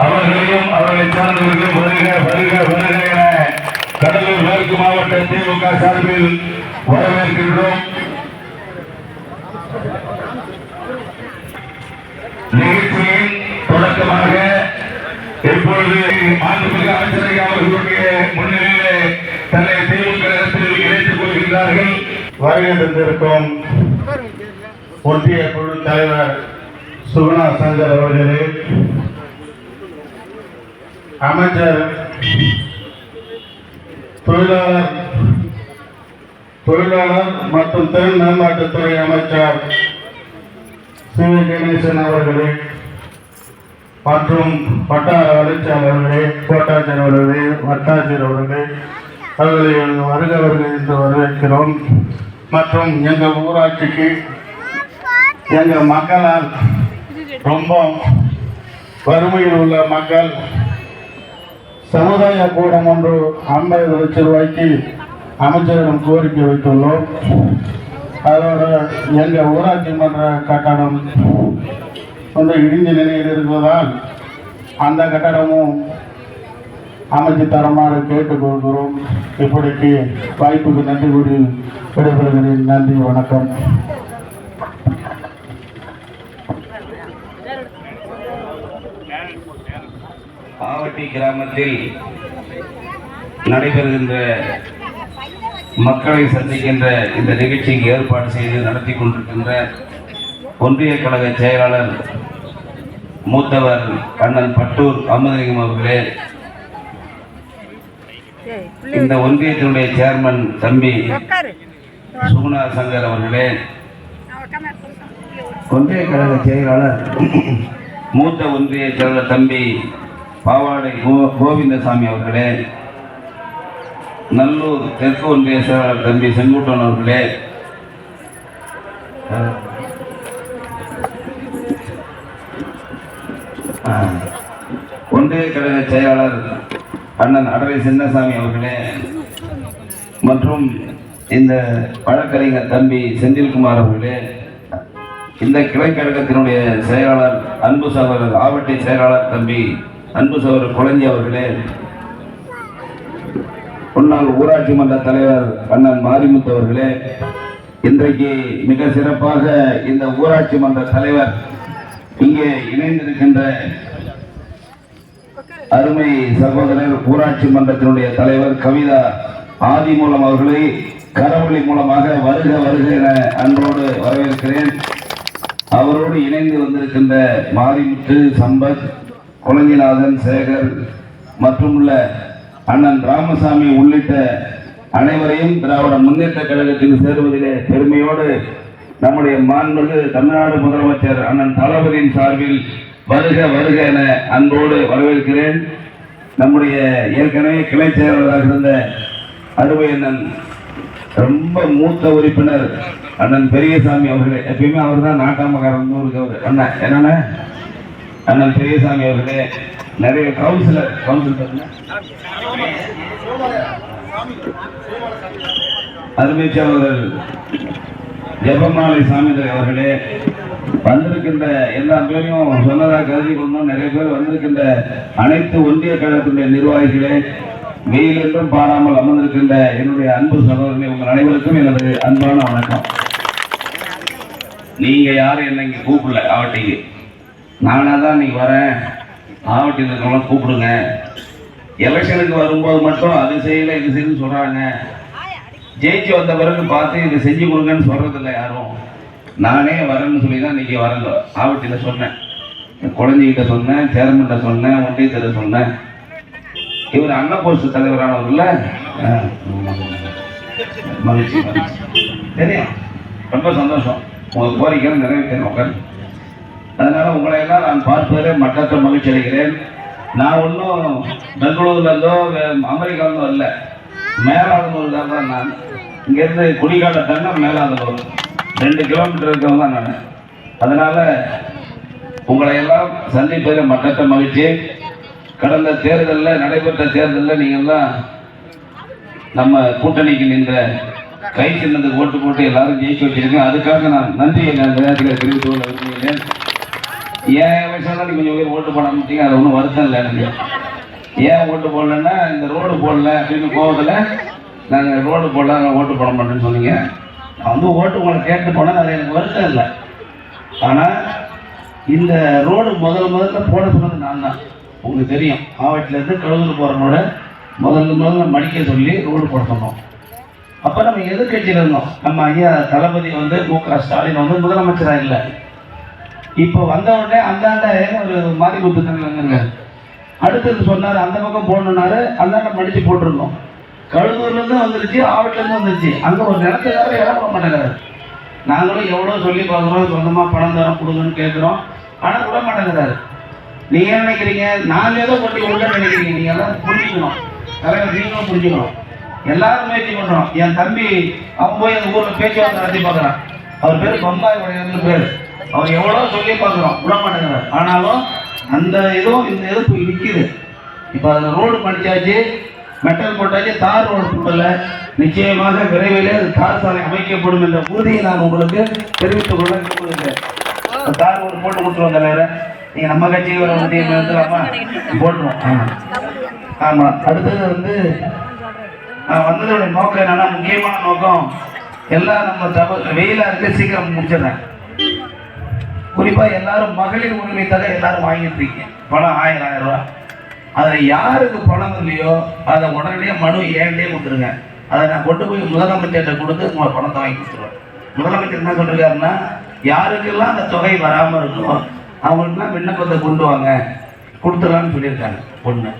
அவர்களையும் அவர்களை சார்ந்தவர்களும் வருக வருக வருக என கடலூர் மேற்கு மாவட்ட திமுக சார்பில் வரவேற்கின்றோம். நிகழ்ச்சியின் தொடக்கமாக இப்பொழுது மாண்புமிகு அமைச்சரை அவர்களுடைய முன்னிலையிலே தன்னை திமுக இணைத்துக் கொள்கின்றார்கள். வருகை தந்திருக்கும் ஒன்றிய குழு தலைவர் சுகுணா சங்கர் அவர்களே, அமைச்சர் தொழிலாளர் மற்றும் திறன் மேம்பாட்டுத்துறை அமைச்சர் சி கணேசன் அவர்களே மற்றும் வட்டார வளர்ச்சியாளர்களே, கோட்டாட்சியர் அவர்களே, வட்டாட்சியர் அவர்களே, அவர்களை வருக வருகை என்று வரவேற்கிறோம். மற்றும் எங்கள் ஊராட்சிக்கு எங்கள் மக்களால் ரொம்ப வறுமையில் உள்ள மக்கள் சமுதாய கூடம் ஒன்று 50 லட்சம் ரூபாய்க்கு அமைச்சரிடம் கோரிக்கை வைத்துள்ளோம். அதோடு எங்கள் ஊராட்சி மன்ற கட்டடம் வந்து இடிந்த நிலையில் இருப்பதால் அந்த கட்டடமும் அமைச்சு தரமாறு கேட்டுக்கொள்கிறோம். இப்படிக்கு வாய்ப்புக்கு நன்றி கூறி விடைபெறுகிறேன். நன்றி, வணக்கம். ஆவட்டி கிராமத்தில் நடைபெறுகின்ற மக்களை சந்திக்கின்ற இந்த நிகழ்ச்சிக்கு ஏற்பாடு செய்து நடத்தி கொண்டிருக்கின்ற ஒன்றிய கழக செயலாளர் மூத்தவர் அண்ணன் பட்டூர் அமுதலிங்கம் அவர்களே, இந்த ஒன்றியத்தினுடைய சேர்மன் தம்பி சுகுணா சங்கர் அவர்களே, ஒன்றிய கழக செயலாளர் மூத்த ஒன்றிய செயலாளர் தம்பி பாவாடை கோவிந்தசாமி அவர்களே, நல்லூர் தெற்கு ஒன்றிய செயலாளர் தம்பி செங்குட்டன் அவர்களே, ஒன்றிய கழக செயலாளர் அண்ணன் அடரை சின்னசாமி அவர்களே, மற்றும் இந்த வழக்கறிஞர் தம்பி செந்தில்குமார் அவர்களே, இந்த கிளைக்கழகத்தினுடைய செயலாளர் அன்பு சகோதரர் ஆவட்டி செயலாளர் தம்பி அன்பு சகோதரர் குழந்தை அவர்களே, முன்னாள் ஊராட்சி மன்ற தலைவர் அண்ணன் மாரிமுத்து அவர்களே, இன்றைக்கு மிக சிறப்பாக இந்த ஊராட்சி மன்ற தலைவர் இங்கே இணைந்திருக்கின்ற அருமை சகோதரர் ஊராட்சி மன்றத்தினுடைய தலைவர் கவிதா ஆதிமூலம் அவர்களை கரவொலி மூலமாக வருக வருக என அன்போடு வரவேற்கிறேன். அவரோடு இணைந்து வந்திருக்கின்ற மாரிமுத்து, சம்பத், குழந்தைநாதன், சேகர் மற்றும் உள்ள அண்ணன் ராமசாமி உள்ளிட்ட அனைவரையும் திராவிட முன்னேற்ற கழகத்தில் சேருவதிலே பெருமையோடு நம்முடைய மாண்புமிகு தமிழ்நாடு முதலமைச்சர் அண்ணன் தளபதியின் சார்பில் வருக வருக என அன்போடு வரவேற்கிறேன். நம்முடைய ஏற்கனவே கிளை செயலாளராக இருந்த அருமை அண்ணன் ரொம்ப மூத்த உறுப்பினர் அண்ணன் பெரியசாமி அவர்களே, எப்பயுமே அவர் தான் நாட்டாமக்காரன் ஊருக்கு அண்ணன் என்னென்ன அண்ணன் பெரியசாமி அவர்களே, நிறைய கவுன்சில் அருமை சகோதரர் ஜெபமாலை சாமிதுரை அவர்களே, வந்திருக்கின்ற எல்லா பேரையும் சொன்னதாக கருதி கொண்டோம். நிறைய பேர் வந்திருக்கின்ற அனைத்து ஒன்றிய கழகத்தினுடைய நிர்வாகிகளே, வெயில் என்றும் பாராமல் அமர்ந்திருக்கின்ற என்னுடைய அன்பு சகோதரர்களே, உங்கள் அனைவருக்கும் எனது அன்பான வணக்கம். நீங்க யாரும் என்ன இங்க கூப்பிடல, ஆவட்டிக்கு நானா தான் நீங்க வரேன், ஆவட்டியில் இருக்கவங்களாம் கூப்பிடுங்க. எலெக்ஷனுக்கு வரும்போது மட்டும் அது செய்யல இது செய்யணும்னு சொல்றாங்க. ஜெயிச்சு வந்த பிறகு பார்த்து இதை செஞ்சு கொடுங்கன்னு சொல்றதில்லை யாரும். நானே வரேன்னு சொல்லி தான் இன்னைக்கு வரல ஆவட்டியில் சொன்னேன். குழந்தைகிட்ட சொன்னேன், சேர்மன்கிட்ட சொன்னேன், ஒன்றியத்தில் சொன்னேன். இவர் அண்ணா போஸ்ட் தலைவரானவர்ல மகிழ்ச்சி மகிழ்ச்சி தெரியும். ரொம்ப சந்தோஷம். உங்கள் கோரிக்கை நிறைவேற்றணும். அதனால உங்களை எல்லாம் நான் பார்ப்பதிலே மட்டற்ற மகிழ்ச்சி அடைகிறேன். நான் ஒன்றும் பெங்களூர்லேருந்தோ அமெரிக்காவிலேருந்தோ இல்லை, மேலாதனூர் தான். நான் இங்கேருந்து குடிகால தண்ணா மேலாதனூர் 2 கிலோமீட்டர் இருக்கவங்க தான் நான். அதனால உங்களை எல்லாம் சந்திப்பதில் மட்டற்ற மகிழ்ச்சி. கடந்த தேர்தலில், நடைபெற்ற தேர்தலில் நீங்கள்லாம் நம்ம கூட்டணிக்கு நின்ற கை சின்னத்துக்கு ஓட்டு போட்டு எல்லாரும் ஜெயிச்சு வச்சிருக்கேன். அதுக்காக நான் நன்றியை நான் நேரத்தில் தெரிவித்து கொள்ள விரும்புகிறேன். ஏன் விஷயம் தான் கொஞ்சம் பேர் ஓட்டு போட மாட்டீங்க, அது ஒன்றும் வருத்தம் இல்லை எனக்கு. ஏன் ஓட்டு போடலன்னா, இந்த ரோடு போடல அப்படின்னு கோவத்தில் நாங்கள் ரோடு போடல, நாங்கள் ஓட்டு போட மாட்டேன்னு சொன்னீங்க. நான் வந்து ஓட்டு உங்களை கேட்டு போனேன், அது எனக்கு வருத்தம் இல்லை. ஆனால் இந்த ரோடு முதல்ல போட சொன்னது நான் தான். உங்களுக்கு தெரியும், மாவட்டத்திலேருந்து கடலூர் போகிற ரோட முதல்ல மடிக்க சொல்லி ரோடு போட சொன்னோம். அப்போ நம்ம எதிர்கட்சியில் இருந்தோம். நம்ம ஐயா தளபதி வந்து மு.க. ஸ்டாலின் வந்து முதலமைச்சராக இல்லை. இப்போ வந்த உடனே அந்தாண்ட ஒரு மாதிரி கொடுத்துருக்காங்க. அடுத்தது சொன்னார் அந்த பக்கம் போடணுன்னாரு, அந்தாண்ட மடித்து போட்டிருந்தோம். கடலூர்லேருந்து வந்துருச்சு, ஆவட்டிலேருந்து வந்துருச்சு. அங்கே ஒரு நிலத்துக்காரர் இடம் போட மாட்டேங்கிறாரு. நாங்களும் எவ்வளோ சொல்லி பார்க்குறோம், சொந்தமாக பணம் தரோம் கொடுங்கன்னு கேட்குறோம், ஆனால் விட மாட்டேங்கிறாரு. நீங்கள் என்ன நினைக்கிறீங்க? நாங்கள் ஏதோ கொண்டு உள்ள நினைக்கிறீங்க. நீங்கள் எல்லாம் புரிஞ்சுக்கணும், தலைவர் நீங்களும் புரிஞ்சுக்கணும். எல்லாரும் முயற்சி பண்ணுறோம். என் தம்பி அவன் போய் அந்த ஊரில் பேச்சுவார்த்தை நடத்தி பார்க்குறான். அவர் பேர் பம்பாய் உடையர்னு பேர். அவர் எவ்வளோ சொல்லி பார்க்குறோம், விட மாட்டேங்கிறார். ஆனாலும் அந்த இதுவும் இந்த எதிர்ப்பு நிற்கிது. இப்போ அதில் ரோடு படித்தாச்சு, மெட்டல் போட்டாச்சு, தார் ரோடு போடல. நிச்சயமாக விரைவிலே அது தார் சாலை அமைக்கப்படும் என்ற உறுதியை நான் உங்களுக்கு தெரிவித்துக் கொள்ள விரும்புகிறேன். தார் ரோடு போட்டு கொடுத்துருவோம் தலைவர். நீங்கள் நம்ம கட்சிக்கு வர உதவி எடுத்துலாமா? போட்டுருவோம். ஆமாம். அடுத்தது வந்து வந்ததோட நோக்கம் என்னன்னா, முக்கியமான நோக்கம் எல்லாம் நம்ம வெயிலாக இருக்கு, சீக்கிரம் முடிச்சிடுறேன். குறிப்பாக எல்லாரும் மகளிர் உரிமை தொகை எல்லாரும் வாங்கிட்டு இருக்கீங்க. பணம் 1000 ரூபா. அதில் யாருக்கு பணம் இல்லையோ அதை உடனடியாக மனு ஏன்டே கொடுத்துருங்க. அதை நான் கொண்டு போய் முதலமைச்சர்கிட்ட கொடுத்து உங்களை பணத்தை வாங்கி கொடுத்துருவேன். முதலமைச்சர் என்ன சொல்லிருக்காருன்னா, யாருக்கெல்லாம் அந்த தொகை வராமல் இருக்கோ அவங்களுக்குலாம் விண்ணப்பத்தை கொண்டு வாங்க, கொடுத்துடலான்னு சொல்லியிருக்காங்க. ஒன்று.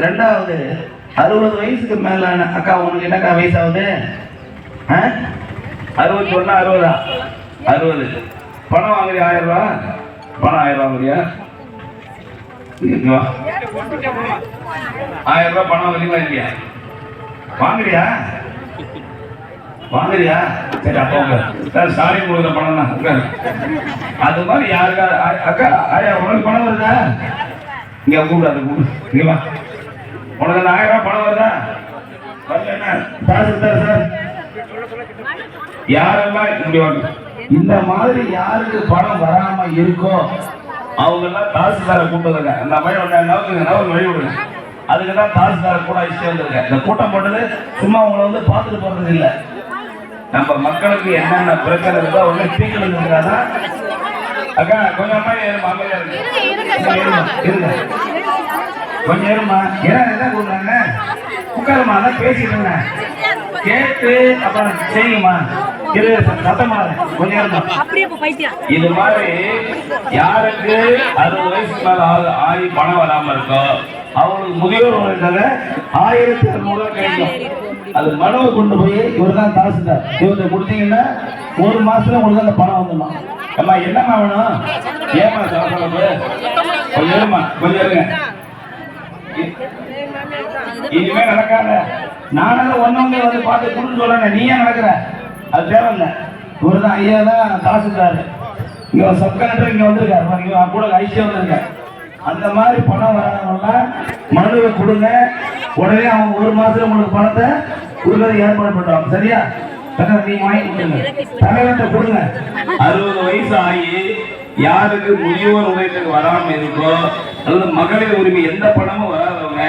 ரெண்டாவது, 60 வயசுக்கு மேலான அக்கா, உனக்கு என்னக்கா வயசாகுது? 61 60 60 பணம் வாங்குறியா? 1000 ரூபா பணம் 1000 வாங்குறியா? 1000 ரூபா பணம் வாங்குறீங்களா இல்லையா? வாங்குறியா? வாங்குறியா? சரி, அப்போ சார் சாரி கொடுக்குற பணம் தான் உட்காரு. அது மாதிரி யாருக்கா அக்கா ஆயா உனக்கு பணம் வருதா? இங்கே கூப்பிடாது, இங்கே வா. உனக்கு அந்த 1000 ரூபா பணம் வருதா? வரலன்னா தாசில்தார் சார் யாரெல்லாம் இப்படி வாங்க. இந்த மாதிரி யாருக்கு பணம் வராம இருக்கோ அவங்க எல்லாம் தாசில்தாரை கூப்பிடுங்க. அந்த மாதிரி நவக்கு வழி விடுங்க. அதுக்கு தான் தாசில்தாரை கூட இஷ்டம் வந்திருக்கேன். இந்த கூட்டம் போட்டது சும்மா உங்களை வந்து பார்த்துட்டு போறது இல்லை. நம்ம மக்களுக்கு என்னென்ன பிரச்சனை இருக்கோ அவங்க தீர்வு இருக்கிறாங்க. அக்கா கொஞ்சம் அம்மா ஏறுமா, அமைதியா இருங்க, கொஞ்சம் ஏறுமா. ஏன்னா என்ன கூப்பிடுறாங்க, உட்காருமா, அதான் பேசிட்டு இருந்தேன் கேட்டு அப்புறம் செய்யுமா. இது மாதிரி யாருக்கு 60 வயசுக்கு மேல ஆகி பணம் வராம இருக்கோ அவங்களுக்கு முதியோர் உதவித்தொகை 1200 கிடைக்கும். அது மனுவை கொண்டு போய் இவர் தான் தாசில்தார், இவங்க கொடுத்தீங்கன்னா 1 மாசத்துல உங்களுக்கு அந்த பணம் வந்துடும். அம்மா என்னம்மா வேணும்? ஏமா சாப்பிட கொஞ்சம் இருமா, கொஞ்சம் இருங்க. இனிமே நடக்காத. நானும் ஒன்னவங்க வந்து பார்த்து கொடுன்னு சொல்றேன், நீ ஏன் நடக்கிற? அது தேவையில்லை. இவர் தான் ஐயா தான் தாசில்தார். இங்க சப் கலெக்டர் இங்க வந்திருக்காரு, கூட ஐசியா வந்திருக்காரு. அந்த மாதிரி பணம் வராதவங்கலாம் மனுவை கொடுங்க, உடனே அவங்க 1 மாசத்துல உங்களுக்கு பணத்தை கொடுக்கறது ஏற்பாடு பண்றாங்க. சரியா? நீங்க வாங்கி கொடுங்க, தலைவர்கிட்ட கொடுங்க. 60 வயசு ஆகி யாருக்கு முதியோர் உதவித்தொகை வராம இருக்கோ அல்லது மகளிர் உரிமை எந்த பணமும் வராதவங்க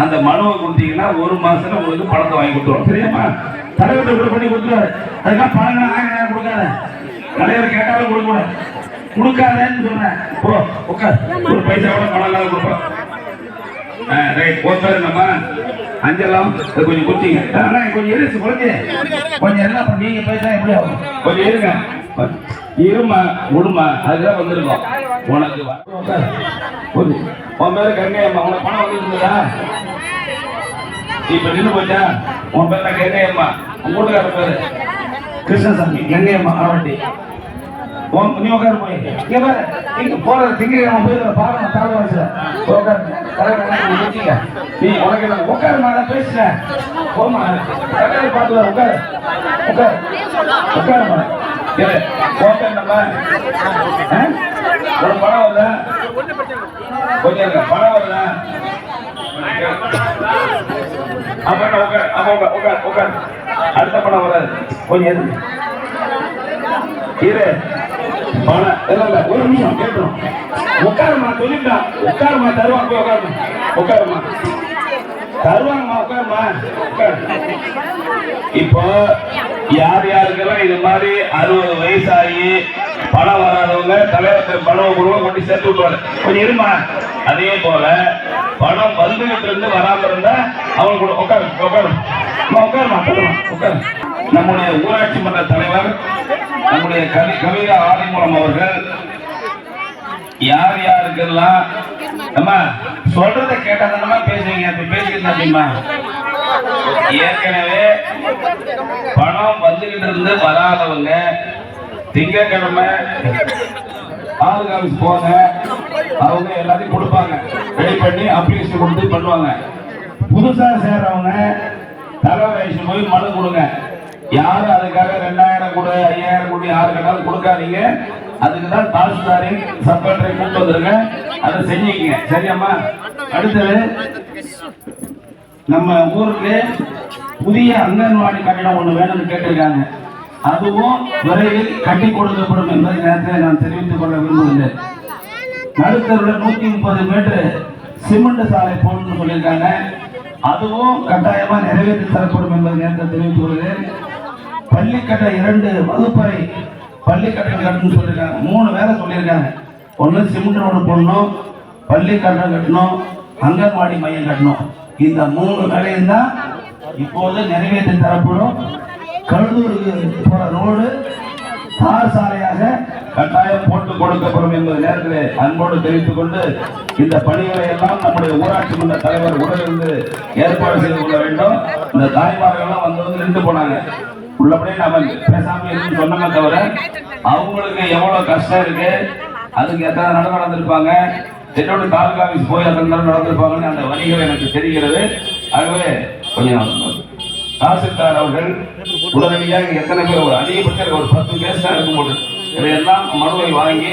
அந்த மனுவை கொடுத்தீங்கன்னா 1 மாசத்துல உங்களுக்கு பணத்தை வாங்கி கொடுத்துருவோம். சரியாமா? தலைவர்கிட்ட கூட பண்ணி கொடுத்துருவாரு. அதுக்காக பணம் 1000 கொடுக்காத, தலைவர் கேட்டாலும் கொடுக்கூடாது, கொடுக்காதன்னு சொன்னேன். போ உட்கார், ஒரு பைசா கூட பணம் இல்லாத கொடுப்போம். ரைட், போத்தாரு நம்ம அஞ்சலாம் கொஞ்சம் குச்சிங்க. கொஞ்சம் எரிச்சு குறைஞ்சி கொஞ்சம் என்ன நீங்க பைசா எப்படி ஆகும்? கொஞ்சம் இருங்க. இருமா விடுமா அதுதான் வந்திருக்கோம் உனக்கு உன் பேரு கங்கையம்மா உனக்கு பணம் வந்துருந்ததா இப்ப நின்று போச்சா உன் பேர் கங்கையம்மா உங்க வீட்டுக்கார பேரு கிருஷ்ணசாமி கங்கையம்மா ஆவட்டி நீ உட்காரு போய் இங்க பாரு இங்க போறது திங்கிழமை போய் பாருங்க தலைவாசல உட்காரு நீ உனக்கு நான் உட்காருமா நான் பேசுறேன் போமா கடையை பார்த்து உட்காரு உட்காரு உட்காருமா நம்ம ஒரு பணம் வருத கொஞ்சம் பணம் வருத உட்காரு அடுத்த பணம் வராது கொஞ்சம் இரு பணம் இல்ல ஒரு நிமிஷம் கேட்கணும் உட்காருமா சொல்லிட்டா உட்காருமா தருவாங்க போய் உட்காருமா உட்காருமா தருவாங்கம்மா உட்காருமா உட்காரு இப்போ யார் யாருக்கெல்லாம் இது மாதிரி 60 வயசாகி பணம் வராதவங்க தலைவர் பணம் கொண்டு சேர்த்து விட்டுவாரு கொஞ்சம் இருமா அதே போல பணம் வந்துகிட்டு இருந்து வராம இருந்தா அவங்க கூட உட்காரு உட்காரு உட்காருமா உட்காரு நம்முடைய ஊராட்சி மன்ற தலைவர் நம்முடைய கவிதா ஆதிமூலம் அவர்கள் யார் யாருக்கெல்லாம் நம்ம சொல்றத கேட்டாதானமா பேசுவீங்க அப்ப பேசிக்கிறீங்களா ஏற்கனவே பணம் வந்துகிட்டு இருந்து வராதவங்க திங்கட்கிழமை ஆளுக ஆபீஸ் போங்க அவங்க எல்லாத்தையும் கொடுப்பாங்க ரெடி பண்ணி அப்ளிகேஷன் கொடுத்து பண்ணுவாங்க புதுசா சேர்றவங்க தலைவர் போய் மனு கொடுங்க யாரும் அதுக்காக 2000 கொடு 5000 கொடு யாரு கேட்டாலும் கொடுக்காதீங்க அதுக்குதான் தாசில்தாரின் சப்கலெக்டரை கூப்பிட்டு வந்துருங்க அதை செஞ்சுக்கங்க சரியாம்மா அடுத்தது நம்ம ஊருக்கு புதிய அங்கன்வாடி கட்டிடம் ஒண்ணு வேணும்னு கேட்டிருக்காங்க அதுவும் விரைவில் கட்டி கொடுக்கப்படும் என்பதை நேரத்தில் நான் தெரிவித்துக் கொள்ள விரும்புகிறேன் நடுத்தருவில் 130 மீட்டர் சிமெண்ட் சாலை போடணும்னு சொல்லியிருக்காங்க அதுவும் கட்டாயமா நிறைவேற்றி தரப்படும் என்பதை நேரத்தில் தெரிவித்துக் கொள்கிறேன் பள்ளிக்கட்டை 2 வகுப்பறை பள்ளிக்கட்டை கட்டணும்னு சொல்லியிருக்காங்க 3 வேலை சொல்லியிருக்காங்க ஒன்று சிமெண்ட் ரோடு போடணும் பள்ளிக்கட்டை கட்டணும் அங்கன்வாடி மையம் கட்டணும் இந்த 3 வேலையும் தான் இப்போது நிறைவேற்றி தரப்படும் கழுதூருக்கு போற ரோடு தார் சாலையாக கட்டாயம் போட்டு கொடுக்கப்படும் என்பது நேரத்தில் அன்போடு தெரிவித்துக் கொண்டு இந்த பணிகளை எல்லாம் நம்முடைய ஊராட்சி மன்ற தலைவர் உடனிருந்து ஏற்பாடு செய்து கொள்ள வேண்டும் இந்த தாய்மார்கள் வந்து நின்று போனாங்க உள்ளபடியே நம்ம பேசாம இருந்து சொன்னமே தவிர அவங்களுக்கு எவ்வளவு கஷ்டம் இருக்கு அதுக்கு எத்தனை நடந்திருப்பாங்க என்னோட தாலுகா ஆபீஸ் போய் எத்தனை நடந்திருப்பாங்கன்னு அந்த வணிகள் எனக்கு தெரிகிறது ஆகவே கொஞ்சம் தாசில்தார் அவர்கள் உடனடியாக எத்தனை பேர் ஒரு அதிகபட்சம் ஒரு 10 கேஸ் தான் இருக்கும்போது இதையெல்லாம் மனுவை வாங்கி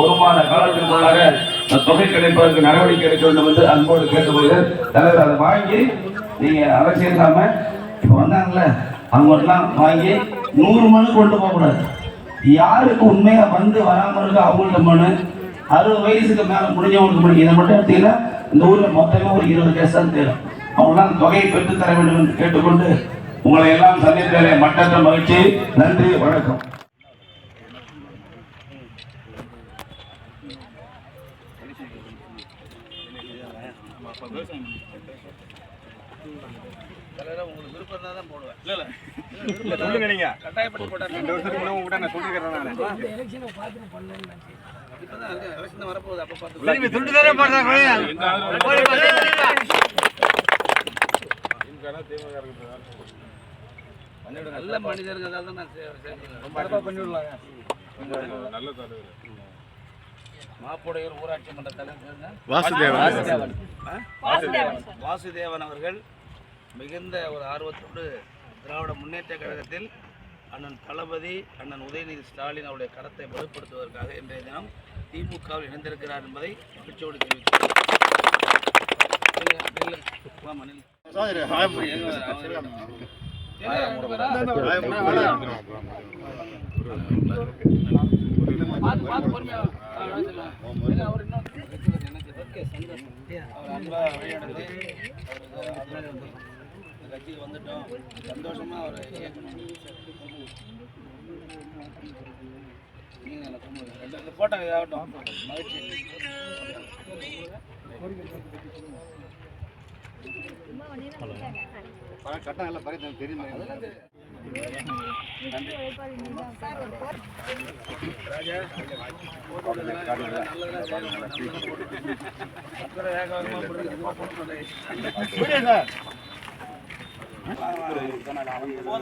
1 மாத காலத்திற்குள்ளாக தொகை கிடைப்பதற்கு நடவடிக்கை எடுக்க வேண்டும் என்று அன்போடு கேட்டுக்கொள்கிறேன் தலைவர் அதை வாங்கி நீங்க அரசியல் இல்லாம இப்ப வந்தாங்கல்ல அவங்கெல்லாம் வாங்கி 100 மனு கொண்டு போகக்கூடாது யாருக்கு உண்மையா வந்து வராம இருக்கு அவங்கள்ட்ட மனு 60 வயசுக்கு மேல முடிஞ்சவங்களுக்கு மனு இதை மட்டும் எடுத்தீங்கன்னா இந்த ஊர்ல மொத்தமா ஒரு 20 கேஸ் தான் தேரும் அவங்களாம் தொகையை பெற்று தர வேண்டும் என்று கேட்டுக்கொண்டு உங்களை எல்லாம் சந்தித்ததிலே மட்டற்ற மகிழ்ச்சி நன்றி வணக்கம் உங்களுக்கு விருப்பம் தான் போடுவேன் இல்ல சொல்லுங்க நீங்க கட்டாயப்பட்டு போட்டா 2 வருஷத்துக்கு முன்னாடி உங்ககிட்ட நான் சொல்லிக்கிறேன் நான் எலெக்ஷனை பார்த்து பண்ணல இப்பதான் எலெக்ஷன் வரப்போகுது அப்ப பார்த்து துண்டு தானே போடுறாங்க நல்ல மனிதர்கள் தான் நான் ரொம்ப பண்ணிவிடலாங்க நல்ல தலைவர் மாப்போடையூர் ஊராட்சி மன்ற தலைவர் வாசுதேவன் அவர்கள் மிகுந்த ஒரு ஆர்வத்தோடு திராவிட முன்னேற்ற கழகத்தில் அண்ணன் தளபதி அண்ணன் உதயநிதி ஸ்டாலின் அவருடைய கடத்தை வலுப்படுத்துவதற்காக இன்றைய தினம் திமுகவில் இணைந்திருக்கிறார் என்பதை மகிழ்ச்சியோடு தெரிவிக்கிறேன். கட்சிக்கு வந்துட்டோம் சந்தோஷமா அவரை நீங்க எனக்கு போட்டோ இதாகட்டும் மகிழ்ச்சி கட்டம் எல்லாம் தெரியுமா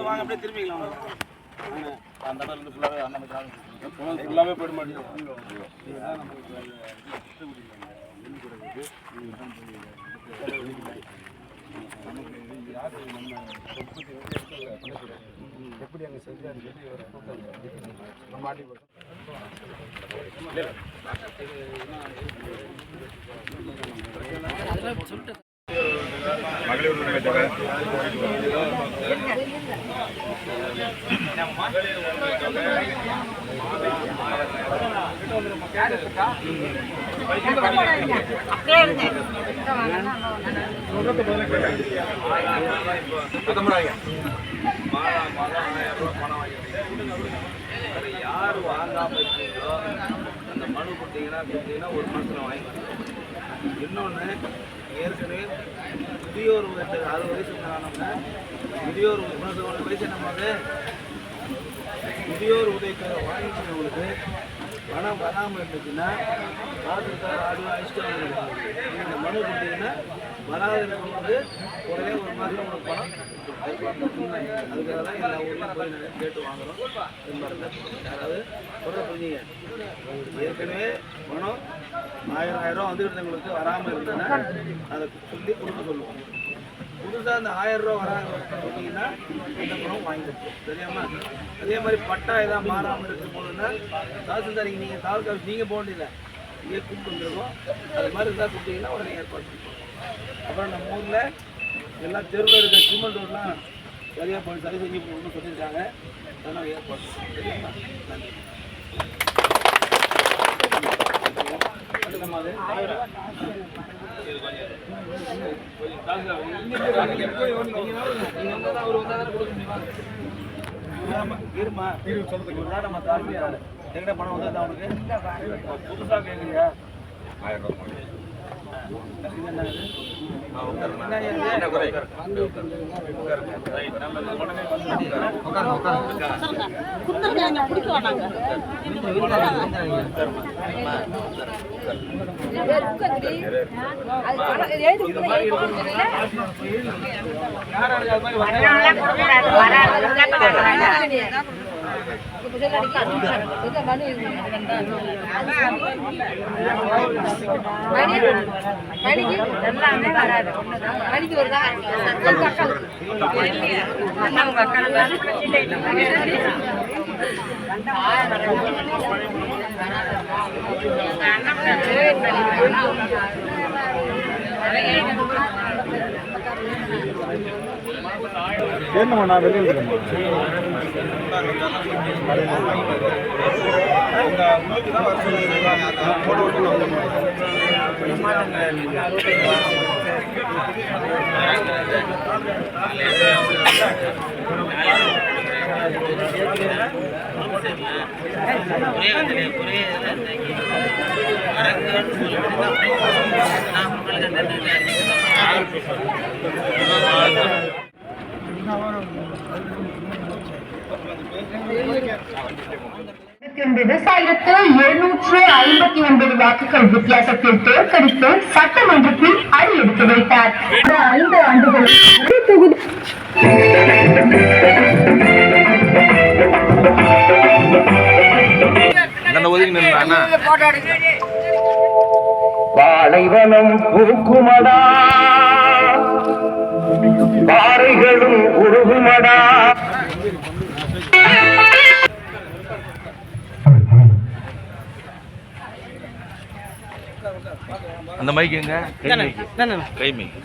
வாங்க அப்படியே திரும்பிக்கலாம். அந்த இடத்துல ஃபுல்லாவே ஃபுல்லாவே போயிட மாட்டேங்குது. எப்படி அங்கே செஞ்சாரு மாட்டி மகளிர் உரிமை தொகை யார் வாங்காம இருக்கீங்களோ அந்த மனு கொடுத்தீங்கன்னா ஒரு மாசத்துல வாங்கிக்கலாம். இன்னொன்று ஏற்கனவே முதியோர் 60 வயசு ஆனோம்னா முதியோர் 30 வயசு என்னம்போது முதியோர் உதவிக்காக வாங்கிக்கிறவங்களுக்கு பணம் வராமல் இருந்துச்சுன்னா தாசில்தார் அடிச்சுட்டு இந்த மனு கொடுத்தீங்கன்னா வராத இருக்கிறவங்களுக்கு உடனே ஒரு மாதம் உங்களுக்கு பணம் அதுக்காக தான் எல்லா ஊர்லையும் போய் கேட்டு வாங்குறோம். இது மாதிரி யாராவது சொல்கிற புரிஞ்சுங்க. ஏற்கனவே பணம் 1000 ரூபா வந்துட்டு இருந்தவங்களுக்கு வராமல் இருந்ததுன்னா அதை சொல்லி கொடுக்க சொல்லுவோம். புதுசாக அந்த 1000 ரூபா வராங்க சொன்னீங்கன்னா அந்த பணம் வாங்கிட்டு தெரியாமா. அதே மாதிரி பட்டா எதாவது மாறாமல் இருக்கும் போதுன்னா தாசில்தார் நீங்கள் தாலுக்கா நீங்கள் போக வேண்டியதில்லை, இங்கே கூப்பிட்டு வந்துருக்கோம். அது மாதிரி இருந்தால் கொடுத்தீங்கன்னா உடனே ஏற்பாடு பண்ணுவோம். அப்புறம் நம்ம ஊரில் எல்லாம் தெருவில் இருக்கிற சிமெண்ட் ரோட்லாம் சரியாக போய் சரி செஞ்சு போகணும்னு சொல்லியிருக்காங்க. அதனால் ஏற்பாடு தெரியுமா. நன்றி. எங்கிட்ட பணம் வந்தா அவனுக்கு புதுசாக கேட்குறியா 1000 ரூபாய் எல்லாமே வராது. மணிக்கு வருதா என்னம்மா நான் வெளியில் இருக்கேன். உங்களுக்கு தான் வர சொல்லியிருக்காங்க. விவசாயத்தில் வாக்குகள் வித்தியாசத்தில் தோற்கடித்து சட்டமன்றத்தில் அடியெடுத்து வைத்தார். 5 ஆண்டுகள் பாலைவனம் பூக்குமடா, பாறைகளும் உருகுமடா. அந்த மைக் எங்க? கை மைக்.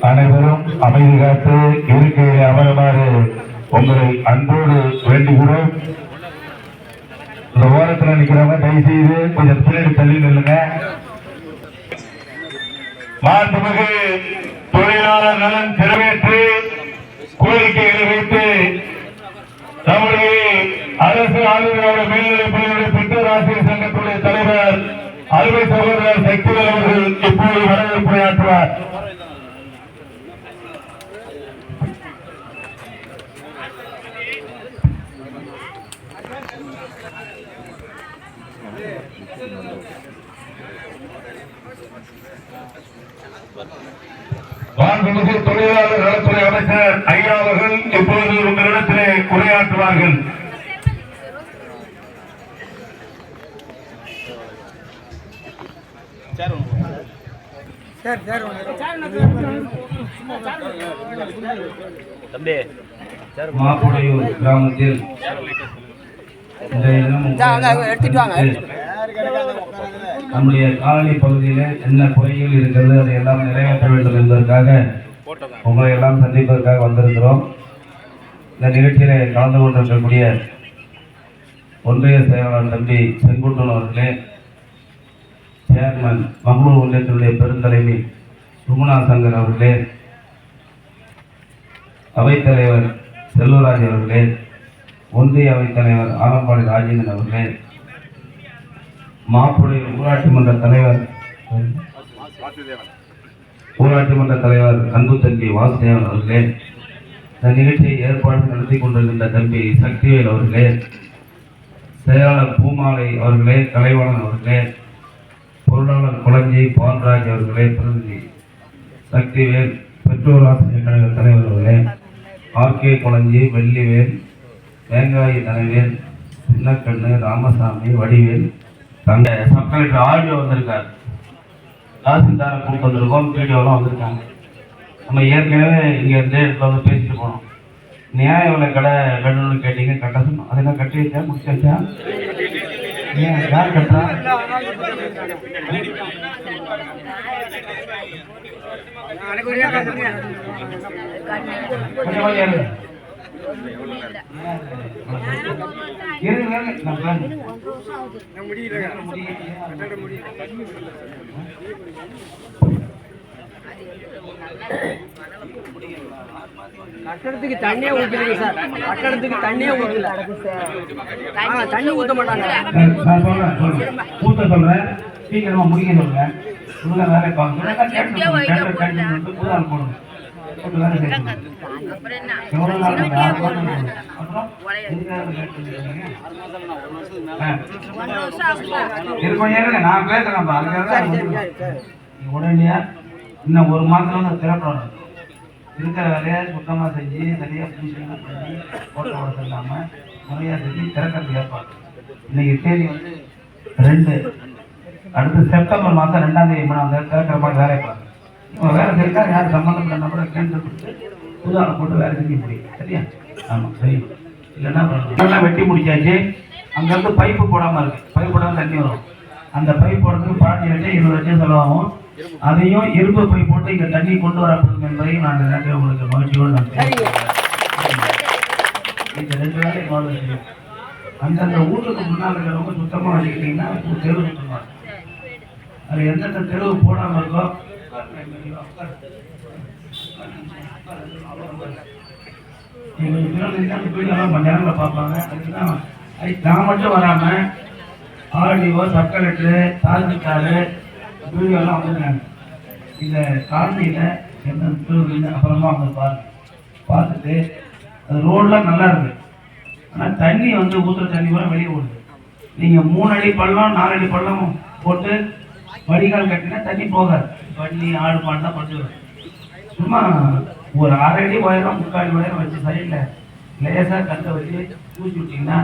அனைவரும் அமைதி காத்து இருக்கையில் அமருமாறு உங்களை அன்போடு வேண்டுகிறோம். இந்த ஓரத்தில் நிற்கிறவங்க தயவு செய்து கொஞ்சம் பின்னாடி தள்ளி நில்லுங்க. மாண்புமிகு தொழிலாளர் நலன் நிறைவேற்றி கோரிக்கைகளை வைத்து நம்முடைய அரசு ஆளுநரோட மேல்நிலைப் பள்ளியுடைய பெற்றோர் ஆசிரியர் சங்கத்துடைய தலைவர் அருமை சகோதரர் சக்திவேல் அவர்கள் இப்போது வரவேற்புரையாற்றுவார். மாண்புமிகு தொழிலாளர் நலத்துறை அமைச்சர் ஐயா அவர்கள் இப்பொழுது உங்களிடத்திலே உரையாற்றுவார்கள். மாப்புடையூர் கிராமத்தில் நம்முடைய காலனி பகுதியில என்ன குறைகள் இருக்கிறது அதை எல்லாம் நிறைவேற்ற வேண்டும் என்பதற்காக உங்களை எல்லாம் சந்திப்பதற்காக வந்திருக்கிறோம். இந்த நிகழ்ச்சியில கலந்து கொண்டிருக்கக்கூடிய ஒன்றிய செயலாளர் தம்பி செங்குட்டன் அவர்களே, சேர்மன் மங்களூர் ஒன்றியத்தினுடைய பெருந்தலைவி சுகுணா சங்கர் அவர்களே, அவைத்தலைவர் செல்வராஜ் அவர்களே, ஒன்றிய அவைத்தலைவர் ஆலம்பாடி ராஜேந்திரன் அவர்களே, மாப்புடைய ஊராட்சி மன்ற தலைவர் அன்பு தம்பி வாசுதேவன் அவர்களே, இந்த நிகழ்ச்சியை ஏற்பாடு நடத்தி கொண்டிருக்கின்ற தம்பி சக்திவேல் அவர்களே, செயலாளர் பூமாலை அவர்களே, கலைவாணன் அவர்களே, பொருளாளர் குளஞ்சி பால்ராஜ் அவர்களே, பிரதிநிதி சக்திவேல், பெற்றோர் ஆசிரியர் கழக தலைவர் அவர்களே, ஆர்கே குளஞ்சி, வெள்ளிவேல், வேங்காய தலைவேல், சின்னக்கண்ணு, ராமசாமி, வடிவேல், தங்க சப் கலெக்டர் ஆடியோ வந்திருக்காரு, தாசில்தாரை கூப்பிட்டு வந்திருக்கோம், வீடியோலாம் வந்திருக்காங்க. நம்ம ஏற்கனவே இங்கே இருந்தே இடத்துல வந்து பேசிட்டு போனோம். நியாய விலை கடை கட்டணும்னு கேட்டீங்க, கட்ட சொன்னோம். அதெல்லாம் கட்டி வச்சா முடிச்சு வச்சா ஏன் யார் கட்டுறா? கட்டடத்துக்கு தண்ணியே ஊத்துறீங்க சார். கட்டடத்துக்கு தண்ணியே ஊத்தல. தண்ணி ஊத்த மாட்டாங்க. ஊத்த சொல்றேன், சீக்கிரமா முடிக்க சொல்றேன். உள்ள வேலை பார்க்கணும். போடணும். நான் பேசுறேன். உடனடியா இன்னும் ஒரு மாதத்துல திறப்படணும். இருக்கிற வேலையை சுத்தமாக செஞ்சு சரியாக ஃபினிஷிங்லாம் பண்ணி ஓட்ட ஓட இல்லாமல் முறையாக செஞ்சு திறக்கிறது ஏற்பாடு. இன்னைக்கு தேதி வந்து 2, அடுத்து செப்டம்பர் மாதம் 2ஆம் தேதி 3ஆம் தேதி திறக்கிற மாதிரி வேலை பார்க்க. இப்போ வேலை செஞ்சா யார் சம்மந்தப்பட்ட நபரை கேன்சல் கொடுத்து புது ஆளை போட்டு வேலை செஞ்சு முடியும். சரியா? ஆமாம், சரி. இல்லைன்னா நல்லா வெட்டி முடிச்சாச்சு. அங்கேருந்து பைப்பு போடாமல் இருக்குது. பைப் போடாமல் தண்ணி வரும். அந்த பைப் போடுறதுக்கு 15 லட்சம் செலவாகும். அதையும் இரும்பு பை போட்டு இங்கே தண்ணி கொண்டு வரப்படும் என்பதையும் நான் நினைக்கிறேன். உங்களுக்கு மகிழ்ச்சியோடு நான் இந்த 2 வேலையும் வாழ்வு செய்யும். அந்தந்த ஊருக்கு முன்னால் இருக்கிறவங்க சுத்தமாக வச்சுக்கிட்டீங்கன்னா தெருவு சுத்தமாக. அது எந்தெந்த தெருவு போடாமல் இருக்கோ எங்களுக்கு வீடெல்லாம் கொஞ்ச நேரத்தில் பார்ப்பாங்க. அதுக்குதான் நான் மட்டும் வராமல் ஆர்டிஓ, சப் கலெக்டரு, தாசில்தார் வீடியோலாம் வந்துருக்காங்க. இந்த காலனியில் எந்த தெருவு அப்புறமா அவங்க பார்த்துட்டு அது ரோடெலாம் நல்லா இருக்குது. ஆனால் தண்ணி வந்து ஊற்றுற தண்ணி கூட வெளியே ஓடுது. நீங்கள் 3 அடி பள்ளம் 4 அடி பள்ளம் போட்டு வடிகால் கட்டினா தண்ணி போகாது. பண்ணி ஆடு மாடு தான் பண்ணுவேன். சும்மா ஒரு 1/2 அடி உயரம் 3/4 அடி உயரம் வச்சு சைடில் லேசாக கட்டை வச்சு தூக்கி விட்டிங்கன்னா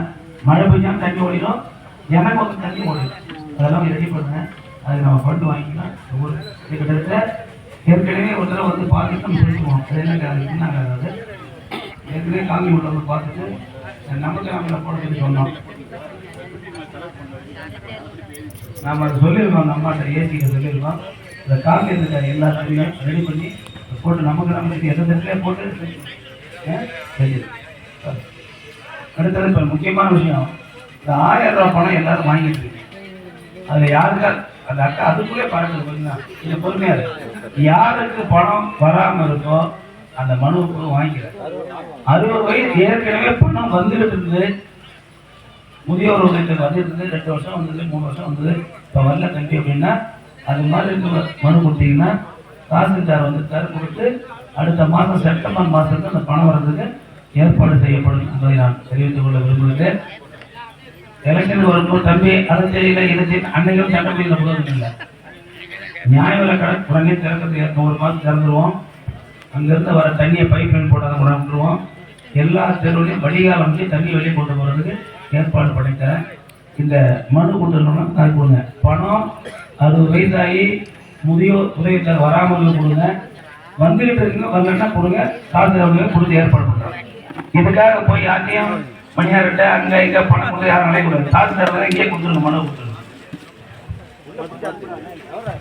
மழை பெஞ்சாலும் தண்ணி ஓடிடும், எனக்கு வந்து தண்ணி ஓடிடும். அதெல்லாம் ரெடி பண்ணுவேன். அது நம்ம ஃபண்டு வாங்கிக்கலாம். கிட்டத்தட்ட ஏற்கனவே ஒரு தடவை வந்து பார்த்துட்டு நம்ம பேசுவோம். அது என்ன அதாவது ஏற்கனவே காங்கி உள்ளவங்க பார்த்துட்டு நமக்கு நம்மளை போட சொல்லி சொன்னோம். நாம் அதை சொல்லியிருக்கோம். நம்மகிட்ட ஏசிக்கு சொல்லியிருக்கோம். இந்த காங்கி இருக்க எல்லாத்தையும் ரெடி பண்ணி போட்டு நமக்கு நம்மளுக்கு எந்த இடத்துல போட்டு சரி. அடுத்தது இப்போ முக்கியமான விஷயம், இந்த 1000 ரூபா பணம் எல்லாரும் வாங்கிட்டு இருக்கு. அதில் யாருக்கா அந்த அக்கா அதுக்குள்ளே பறக்குது. கொஞ்சம் கொஞ்சம் பொறுமையாக இருக்கு. யாருக்கு பணம் வராமல் இருக்கோ அந்த மனுவுக்கு வாங்கிக்கிறேன். 60 வயது ஏற்கனவே பணம் வந்துகிட்டு இருந்து, முதியோர் உதவித்தொகை வந்துட்டு இருந்து, 2 வருஷம் வந்தது, 3 வருஷம் வந்தது, இப்போ வரல தம்பி அப்படின்னா அது மாதிரி மனு கொடுத்தீங்கன்னா தாசில்தார் வந்து கொடுத்து அடுத்த மாதம் செப்டம்பர் மாதத்துக்கு அந்த பணம் வர்றதுக்கு ஏற்பாடு செய்யப்படும் என்பதை நான் தெரிவித்துக் கொள்ள விரும்புகிறேன். எலெக்ஷன் வரும்போது தம்பி அதை செய்யல இதை செய்ய அன்னைக்கும் சட்டப்படியில் போதும் இல்லை. நியாய விலை கடை உடனே திறக்கிறதுக்கு 1 மாதம் திறந்துருவோம். அங்கேருந்து வர தண்ணியை பைப் லைன் போட்டதை கொண்டாந்துருவோம். எல்லா தெருவிலையும் வடிகால் அமைச்சு தண்ணி வெளியே கொண்டு போகிறதுக்கு ஏற்பாடு பண்ணித்தரேன். இந்த மனு கொடுத்துருந்தோம்னா அது கொடுங்க. பணம் 60 வயசாகி முதியோர் உதவித்தொகை வராமல் கொடுங்க. வந்துகிட்டு இருக்குங்க, வரலன்னா கொடுங்க. தாழ்ந்தவங்க கொடுத்து ஏற்பாடு பண்ணுறோம். இதுக்காக போய் யார்ட்டையும் மணியார்கிட்ட அங்கே இங்கே பணம் கொடுத்து யாரும் அலையக்கூடாது. தாழ்ந்தவங்க இங்கே கொடுத்துருங்க, மனு கொடுத்துருங்க.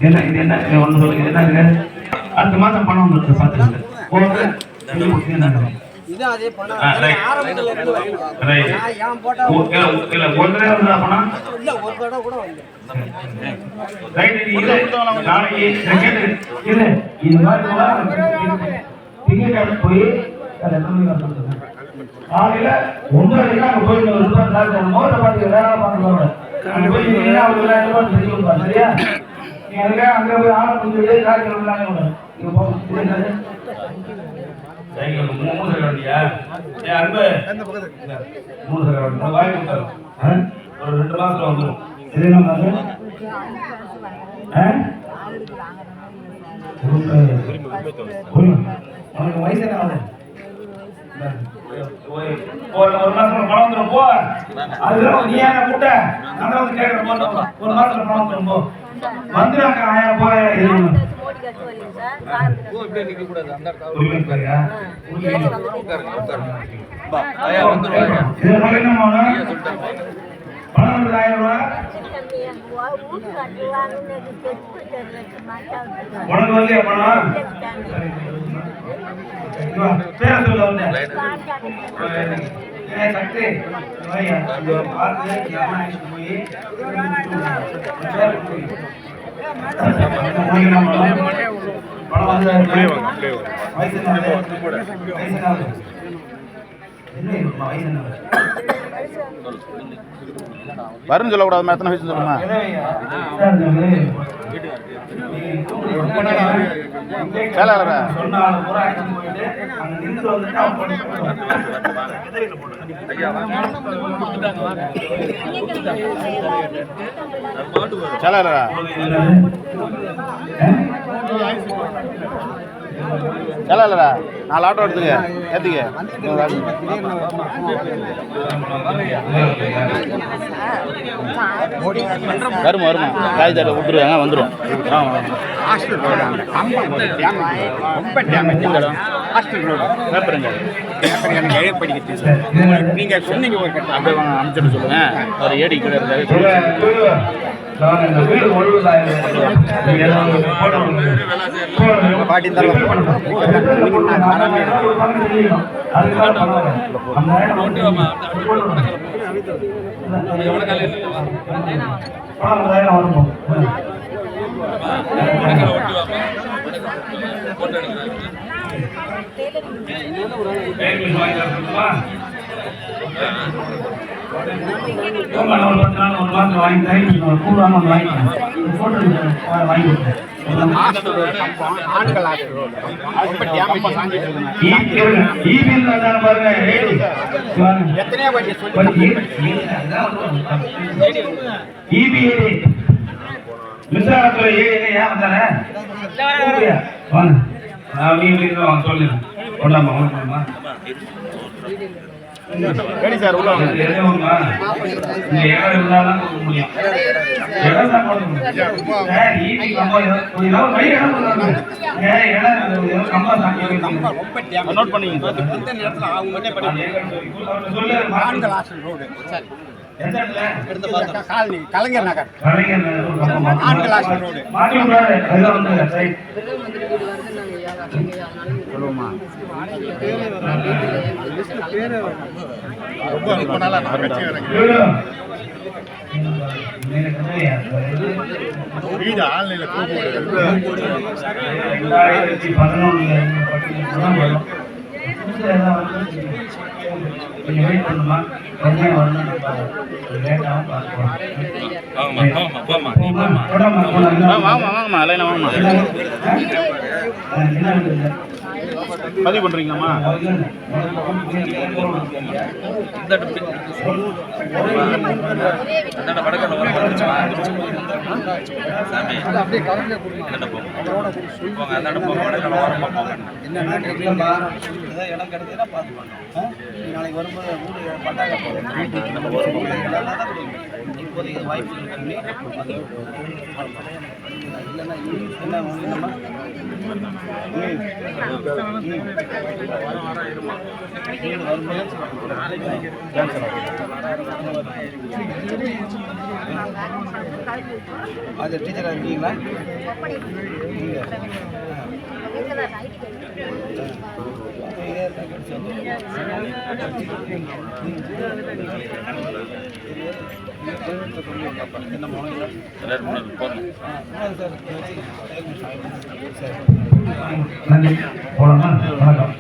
என்ன இது என்ன ஒன்று சொல்லுங்க, என்ன இது அடுத்த மாதம் பணம் வந்துருக்கு பார்த்துருங்க. இது அதே பணம் ரைட். ஆரம்பத்துல இருந்து வரணும். ரைட். நான் ஏன் போட்டா இல்ல ஒரு தடவை வந்தா பணம் இல்ல ஒரு தடவை கூட வந்து ரைட். இது நாளைக்கு செகண்ட் இது இந்த மாதிரி டிக்கெட் போய் அது எத்தனை மணிக்கு வந்துருங்க. காலையில 9:30 அங்க போய் ஒரு ரூபாய் சார் மோட்டை பார்த்து வேற பார்க்கணும். அங்க போய் நீங்க அவங்க 2000 ரூபாய் செஞ்சு கொடுப்பா, சரியா? நீ அதுக்காக அங்க போய் ஆளை கொஞ்சம் காசு விடலாங்க கூட நீங்க போங்க. சைக்கிள் 3 சக்கரவண்டியா? ஏன் அன்பு 3 சக்கரவண்டி வாங்கி கொடுத்தாரு. ஒரு 2 மாசத்துல வந்துடும். இது என்ன மாதிரி உனக்கு வயசு என்ன ஆகுது? ஒரு மாசத்துல பணம் வந்துடும் போ. அதுதான் நீ ஏன் கூட்ட நான் வந்து கேட்கற போது 1 மாசத்துல பணம் வந்துடும் போ. வந்துடுறாங்க 1000 போய் பணம் 1000 ரூபாய் உனக்கு வரலையா பணம்? பேர சொல்ல வந்தேன் சக்தி பார்த்து போய் பணம் வந்து வயசு வரும் சொல்லக்கூடாது. எத்தனை வயசு சொல்லுங்க? சேலரா சேலரா சேலரா 4 ஆட்டோ எடுத்துக்க ஏத்துக்க. வருமா வருமா காய் தடவை விட்டுருவாங்க வந்துடும். நீங்க சொன்னீங்க அப்படியே வாங்க அமைச்சிட்டு சொல்லுங்க. அவர் ஏடி கூட இருந்தாரு. வீடு மின்சாரத்துறை ஏன் வந்தானே வாங்க சொல்லு கொண்டாமா ரெடி சார் உள்ள வாங்க. நோட் பண்ணீங்க கலைஞர் நகர் ஆண்கள் ஹாஸ்டல் ரோடு சொல்லுவோமா? ரொம்ப நாளா வீடு ஆன்லைன்ல கூப்பிட்டு 2011 பட்டியல் வரும். புதுசாக ஏதாவது வந்து கொஞ்சம் வெயிட் பண்ணுமா, பொறுமையாக வரணும். லேட்டாகவும் பார்க்கலாம். வாங்கம்மா லைனா வாங்கம்மா பதிவு பண்றீங்களாம்மா? இடம் கிடைச்சதுன்னா பார்த்துக்கணும். நாளைக்கு வரும்போது ஊடு பட்டாக்க இப்போதைக்கு வாய்ப்புகள் கம்மி. இல்லைன்னா என்ன நம்ம வீடு வரும்போது அது டீச்சராக இருக்கீங்களா? நன்றி. போலாமா? வணக்கம்.